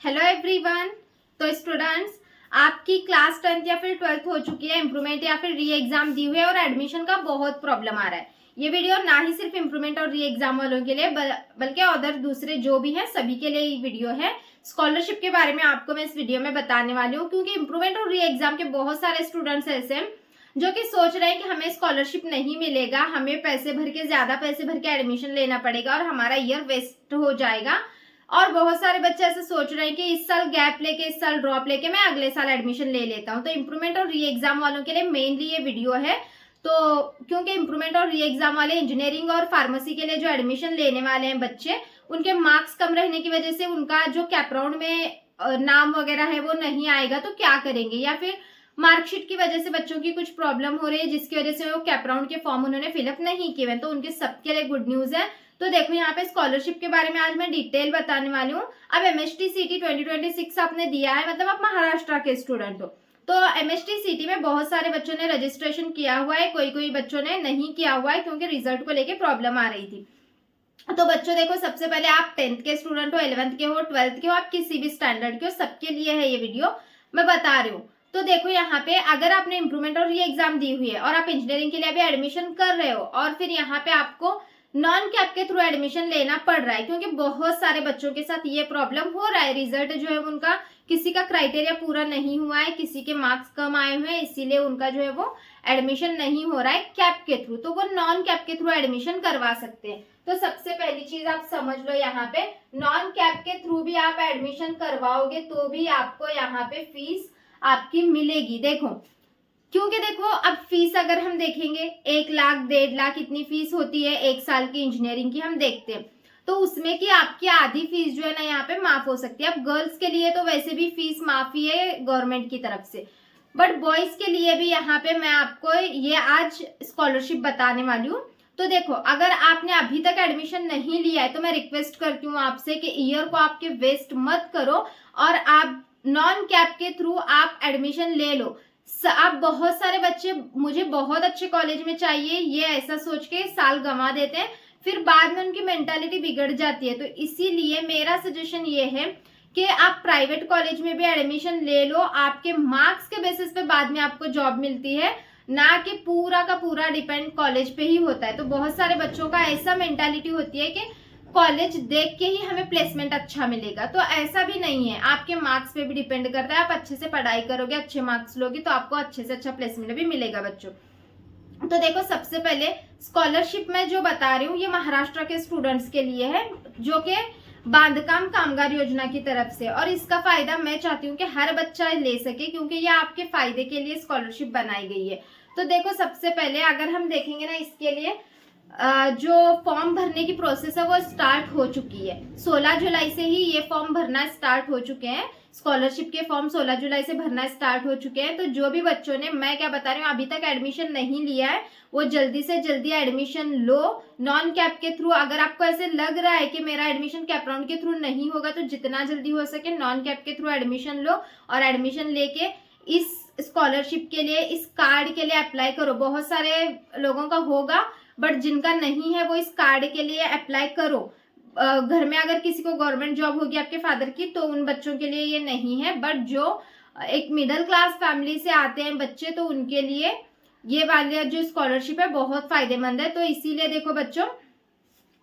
Hello everyone. तो students, आपकी class 10th या फिर 12th हो चुकी है, इम्प्रूवमेंट या फिर री एग्जाम दी हुई है और एडमिशन का बहुत प्रॉब्लम आ रहा है। ये वीडियो ना ही सिर्फ इम्प्रूवमेंट और री एग्जाम वालों के लिए बल्कि अदर दूसरे जो भी है सभी के लिए ये वीडियो है। स्कॉलरशिप के बारे में आपको मैं इस वीडियो में बताने वाली हूँ, क्योंकि इम्प्रूवमेंट और री एग्जाम के बहुत सारे स्टूडेंट्स ऐसे हैं जो कि सोच रहे हैं कि हमें स्कॉलरशिप नहीं मिलेगा, हमें ज्यादा पैसे भर के एडमिशन लेना पड़ेगा और हमारा ईयर वेस्ट हो जाएगा। और बहुत सारे बच्चे ऐसे सोच रहे हैं कि इस साल गैप लेके, इस साल ड्रॉप लेके मैं अगले साल एडमिशन ले लेता हूँ। तो इम्प्रूवमेंट और री एग्जाम वालों के लिए मेनली ये वीडियो है। तो क्योंकि इम्प्रूवमेंट और री एग्जाम वाले इंजीनियरिंग और फार्मेसी के लिए जो एडमिशन लेने वाले हैं बच्चे, उनके मार्क्स कम रहने की वजह से उनका जो कैप राउंड में नाम वगैरह है वो नहीं आएगा, तो क्या करेंगे? या फिर मार्कशीट की वजह से बच्चों की कुछ प्रॉब्लम हो रही है जिसकी वजह से वो कैप राउंड के फॉर्म उन्होंने फिलअप नहीं किए, तो उनके सबके लिए गुड न्यूज है। तो देखो यहाँ पे स्कॉलरशिप के बारे में आज मैं डिटेल बताने वाली हूँ। अब एमएसटी सीटी 2026 आपने दिया है, मतलब आप महाराष्ट्र के स्टूडेंट हो, तो एमएसटी सीटी में बहुत सारे बच्चों ने रजिस्ट्रेशन किया हुआ है, कोई कोई बच्चों ने नहीं किया हुआ है क्योंकि रिजल्ट को लेके प्रॉब्लम आ रही थी। तो बच्चों देखो, सबसे पहले आप 10th के स्टूडेंट हो, 11th के हो, 12th के हो, आप किसी भी स्टैंडर्ड के हो, सबके लिए है ये वीडियो मैं बता रही हूँ। तो देखो यहाँ पे, अगर आपने इम्प्रूवमेंट और ये एग्जाम दी हुई है और आप इंजीनियरिंग के लिए अभी एडमिशन कर रहे हो और फिर यहाँ पे आपको नॉन कैप के थ्रू एडमिशन लेना पड़ रहा है, क्योंकि बहुत सारे बच्चों के साथ ये प्रॉब्लम हो रहा है। रिजल्ट जो है उनका, किसी का क्राइटेरिया पूरा नहीं हुआ है, किसी के मार्क्स कम आए हुए हैं, इसीलिए उनका जो है वो एडमिशन नहीं हो रहा है कैप के थ्रू, तो वो नॉन कैप के थ्रू एडमिशन करवा सकते हैं। तो सबसे पहली चीज आप समझ लो, यहाँ पे नॉन कैप के थ्रू भी आप एडमिशन करवाओगे तो भी आपको यहाँ पे फीस आपकी मिलेगी। देखो, क्योंकि देखो अब फीस अगर हम देखेंगे 1 लाख 1.5 लाख इतनी फीस होती है एक साल की इंजीनियरिंग की, हम देखते हैं तो उसमें की आपकी आधी फीस जो है ना यहाँ पे माफ हो सकती है। अब गर्ल्स के लिए तो वैसे भी फीस माफी है गवर्नमेंट की तरफ से, बट बॉयज के लिए भी यहाँ पे मैं आपको ये आज स्कॉलरशिप बताने वाली हूँ। तो देखो, अगर आपने अभी तक एडमिशन नहीं लिया है तो मैं रिक्वेस्ट करती हूँ आपसे कि ईयर को आपके वेस्ट मत करो और आप नॉन कैप के थ्रू आप एडमिशन ले लो। आप बहुत सारे बच्चे मुझे बहुत अच्छे कॉलेज में चाहिए ये ऐसा सोच के साल गंवा देते हैं, फिर बाद में उनकी मेंटालिटी बिगड़ जाती है। तो इसीलिए मेरा सजेशन ये है कि आप प्राइवेट कॉलेज में भी एडमिशन ले लो, आपके मार्क्स के बेसिस पे बाद में आपको जॉब मिलती है, ना कि पूरा का पूरा डिपेंड कॉलेज पे ही होता है। तो बहुत सारे बच्चों का ऐसा मेंटालिटी होती है कि कॉलेज देख के ही हमें प्लेसमेंट अच्छा मिलेगा, तो ऐसा भी नहीं है, आपके मार्क्स पे भी डिपेंड करता है। आप अच्छे से पढ़ाई करोगे, अच्छे मार्क्स लोगे तो आपको अच्छे से अच्छा प्लेसमेंट भी मिलेगा बच्चों। तो देखो, सबसे पहले स्कॉलरशिप में जो बता रही हूँ ये महाराष्ट्र के स्टूडेंट्स के लिए है, जो कि बांधकाम कामगार योजना की तरफ से, और इसका फायदा मैं चाहती हूँ कि हर बच्चा ले सके, क्योंकि ये आपके फायदे के लिए स्कॉलरशिप बनाई गई है। तो देखो, सबसे पहले अगर हम देखेंगे ना, इसके लिए जो फॉर्म भरने की प्रोसेस है वो स्टार्ट हो चुकी है। 16 जुलाई से ही ये फॉर्म भरना स्टार्ट हो चुके हैं, स्कॉलरशिप के फॉर्म 16 जुलाई से भरना स्टार्ट हो चुके हैं। तो जो भी बच्चों ने, मैं क्या बता रही हूँ, अभी तक एडमिशन नहीं लिया है वो जल्दी से जल्दी एडमिशन लो नॉन कैप के थ्रू। अगर आपको ऐसे लग रहा है कि मेरा एडमिशन कैप राउंड के थ्रू नहीं होगा तो जितना जल्दी हो सके नॉन कैप के थ्रू एडमिशन लो और एडमिशन लेके इस स्कॉलरशिप के लिए, इस कार्ड के लिए अप्लाई करो। बहुत सारे लोगों का होगा बट जिनका नहीं है वो इस कार्ड के लिए अप्लाई करो। घर में अगर किसी को गवर्नमेंट जॉब होगी आपके फादर की तो उन बच्चों के लिए ये नहीं है, बट जो एक मिडिल क्लास फैमिली से आते हैं बच्चे तो उनके लिए ये वाली जो स्कॉलरशिप है बहुत फायदेमंद है। तो इसीलिए देखो बच्चों,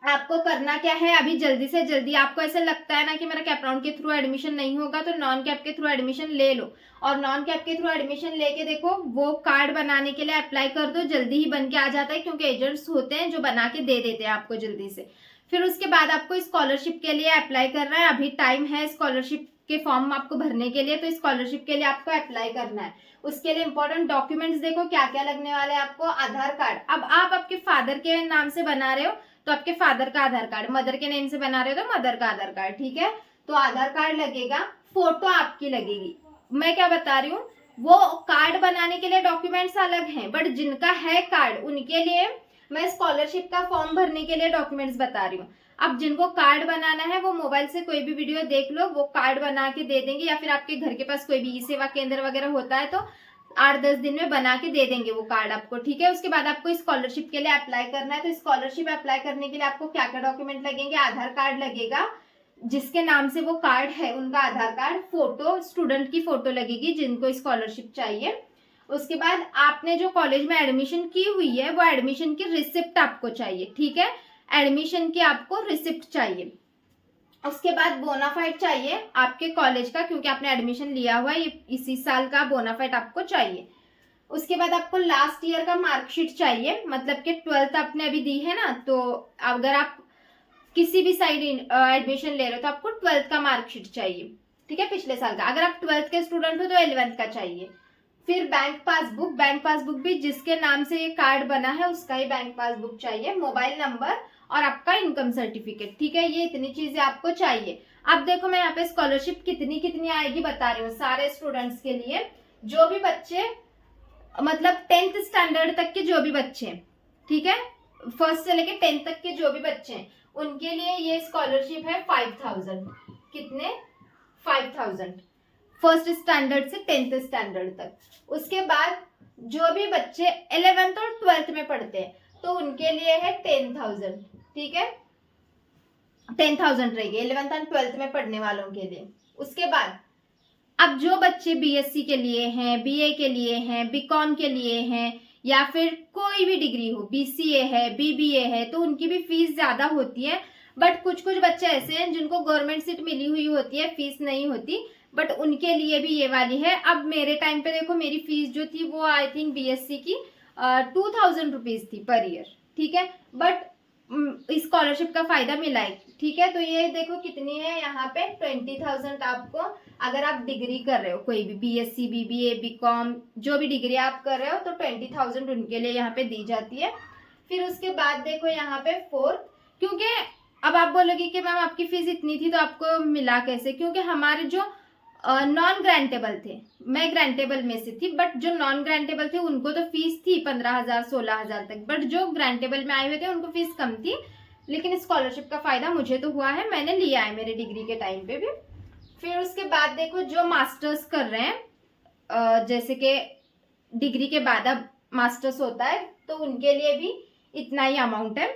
आपको करना क्या है, अभी जल्दी से जल्दी, आपको ऐसा लगता है ना कि मेरा कैप राउंड के थ्रू एडमिशन नहीं होगा तो नॉन कैप के थ्रू एडमिशन ले लो, और नॉन कैप के थ्रू एडमिशन लेके देखो वो कार्ड बनाने के लिए अप्लाई कर दो, जल्दी ही बन के आ जाता है, क्योंकि एजेंट्स होते हैं जो बना के दे देते हैं आपको जल्दी से। फिर उसके बाद आपको स्कॉलरशिप के लिए अप्लाई करना है, अभी टाइम है स्कॉलरशिप के फॉर्म आपको भरने के लिए, तो स्कॉलरशिप के लिए आपको अप्लाई करना है। उसके लिए इंपॉर्टेंट डॉक्यूमेंट्स देखो क्या क्या लगने वाले हैं आपको। आधार कार्ड, अब आप आपके फादर के नाम से बना रहे हो तो आपके फादर का आधार कार्ड, मदर के नेम से बना रहे हो तो मदर का आधार कार्ड, ठीक है, तो आधार कार्ड लगेगा। फोटो आपकी लगेगी। मैं क्या बता रही हूँ, वो कार्ड बनाने के लिए डॉक्यूमेंट्स अलग हैं, बट जिनका है कार्ड उनके लिए मैं स्कॉलरशिप का फॉर्म भरने के लिए डॉक्यूमेंट्स बता रही हूँ। अब जिनको कार्ड बनाना है वो मोबाइल से कोई भी वीडियो देख लो, वो कार्ड बना के दे देंगे, या फिर आपके घर के पास कोई भी ई सेवा केंद्र वगैरह होता है तो 8-10 दिन में बना के दे देंगे वो कार्ड आपको, ठीक है। उसके बाद आपको स्कॉलरशिप के लिए अप्लाई करना है। तो स्कॉलरशिप अप्लाई करने के लिए आपको क्या क्या डॉक्यूमेंट लगेंगे, आधार कार्ड लगेगा, जिसके नाम से वो कार्ड है उनका आधार कार्ड, फोटो, स्टूडेंट की फोटो लगेगी जिनको स्कॉलरशिप चाहिए। उसके बाद आपने जो कॉलेज में एडमिशन की हुई है वो एडमिशन की रिसिप्ट आपको चाहिए, ठीक है, एडमिशन की आपको रिसिप्ट चाहिए। उसके बाद बोनाफाइड चाहिए आपके कॉलेज का, क्योंकि आपने एडमिशन लिया हुआ है, ये इसी साल का बोनाफाइड आपको चाहिए। उसके बाद आपको लास्ट ईयर का मार्कशीट चाहिए, मतलब कि 12th आपने अभी दी है ना, तो अगर आप किसी भी साइड एडमिशन ले रहे हो तो आपको 12th का मार्कशीट चाहिए, ठीक है, पिछले साल का। अगर आप 12th के स्टूडेंट हो तो 11th का चाहिए। फिर बैंक पासबुक भी जिसके नाम से ये कार्ड बना है उसका ही बैंक पासबुक चाहिए, मोबाइल नंबर और आपका इनकम सर्टिफिकेट, ठीक है, ये इतनी चीजें आपको चाहिए। अब देखो मैं यहाँ पे स्कॉलरशिप कितनी आएगी बता रही हूँ सारे स्टूडेंट्स के लिए। जो भी बच्चे मतलब 10th स्टैंडर्ड तक के जो भी बच्चे, ठीक है, फर्स्ट से लेके 10th तक के जो भी बच्चे हैं उनके लिए ये स्कॉलरशिप है 5000। कितने? 5000 फर्स्ट स्टैंडर्ड से 10th स्टैंडर्ड तक। उसके बाद जो भी बच्चे 11th और 12th में पढ़ते हैं तो उनके लिए है 10,000, ठीक है, 10,000 रहेगी 11th और 12th में पढ़ने वालों के लिए। उसके बाद अब जो बच्चे बीएससी के लिए हैं, बीए के लिए हैं, बीकॉम के लिए हैं, या फिर कोई भी डिग्री हो, बीसीए है, बीबीए है, तो उनकी भी फीस ज्यादा होती है। बट कुछ बच्चे ऐसे हैं जिनको गवर्नमेंट सीट मिली हुई होती है, फीस नहीं होती, बट उनके लिए भी ये वाली है। अब मेरे टाइम पे देखो मेरी फीस जो थी वो आई थिंक बीएससी की 2000 रुपीज थी पर ईयर, ठीक है, बट स्कॉलरशिप का फायदा मिला है, ठीक है। तो ये देखो कितनी है यहाँ पे 20,000 आपको, अगर आप डिग्री कर रहे हो कोई भी, बीएससी, बीबीए, बीकॉम, जो भी डिग्री आप कर रहे हो तो 20,000 उनके लिए यहाँ पे दी जाती है। फिर उसके बाद देखो यहाँ पे 4th, क्योंकि अब आप बोलोगे कि मैम आपकी फीस इतनी थी तो आपको मिला कैसे, क्योंकि हमारे जो नॉन ग्रांटेबल थे, मैं ग्रांटेबल में से थी, बट जो नॉन ग्रांटेबल थे उनको तो फीस थी 15,000 16,000 तक, बट जो ग्रांटेबल में आए हुए थे उनको फीस कम थी। लेकिन स्कॉलरशिप का फायदा मुझे तो हुआ है, मैंने लिया है मेरे डिग्री के टाइम पे भी। फिर उसके बाद देखो जो मास्टर्स कर रहे हैं, जैसे कि डिग्री के बाद अब मास्टर्स होता है तो उनके लिए भी इतना ही अमाउंट है।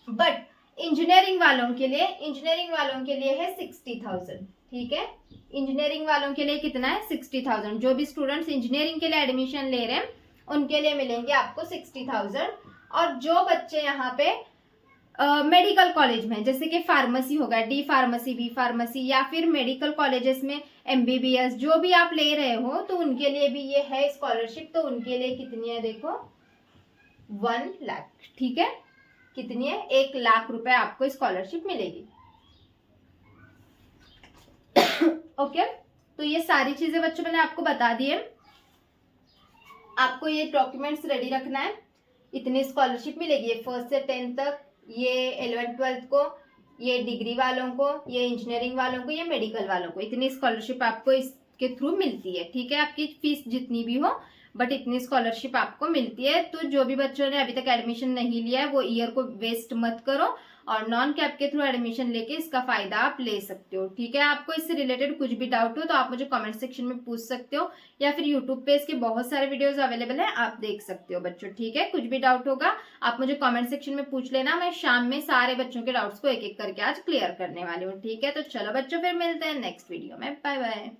बट इंजीनियरिंग वालों के लिए है 60,000, ठीक है, इंजीनियरिंग वालों के लिए कितना है 60,000। जो भी स्टूडेंट्स इंजीनियरिंग के लिए एडमिशन ले रहे हैं उनके लिए मिलेंगे आपको 60,000। और जो बच्चे यहाँ पे मेडिकल कॉलेज में, जैसे कि फार्मेसी होगा, डी फार्मेसी, बी फार्मेसी, या फिर मेडिकल कॉलेजेस में एमबीबीएस जो भी आप ले रहे हो तो उनके लिए भी ये है स्कॉलरशिप। तो उनके लिए कितनी है देखो 1 लाख, ठीक है, कितनी है 1 लाख रुपए आपको स्कॉलरशिप मिलेगी। ओके, तो ये सारी चीजें बच्चों मैंने आपको बता दी है। आपको ये डॉक्यूमेंट्स रेडी रखना है। इतनी स्कॉलरशिप मिलेगी, फर्स्ट से 10th तक, ये 11th 12th को, ये डिग्री वालों को, ये इंजीनियरिंग वालों को, ये मेडिकल वालों को, इतनी स्कॉलरशिप आपको इसके थ्रू मिलती है, ठीक है। आपकी फीस जितनी भी हो बट इतनी स्कॉलरशिप आपको मिलती है। तो जो भी बच्चों ने अभी तक एडमिशन नहीं लिया है वो ईयर को वेस्ट मत करो और नॉन कैप के थ्रू एडमिशन लेके इसका फायदा आप ले सकते हो, ठीक है। आपको इससे रिलेटेड कुछ भी डाउट हो तो आप मुझे कमेंट सेक्शन में पूछ सकते हो, या फिर यूट्यूब पे इसके बहुत सारे वीडियोस अवेलेबल है, आप देख सकते हो बच्चों, ठीक है। कुछ भी डाउट होगा आप मुझे कमेंट सेक्शन में पूछ लेना, मैं शाम में सारे बच्चों के डाउट्स को एक एक करके आज क्लियर करने वाली हूँ, ठीक है। तो चलो बच्चों फिर मिलते हैं नेक्स्ट वीडियो में, बाय बाय।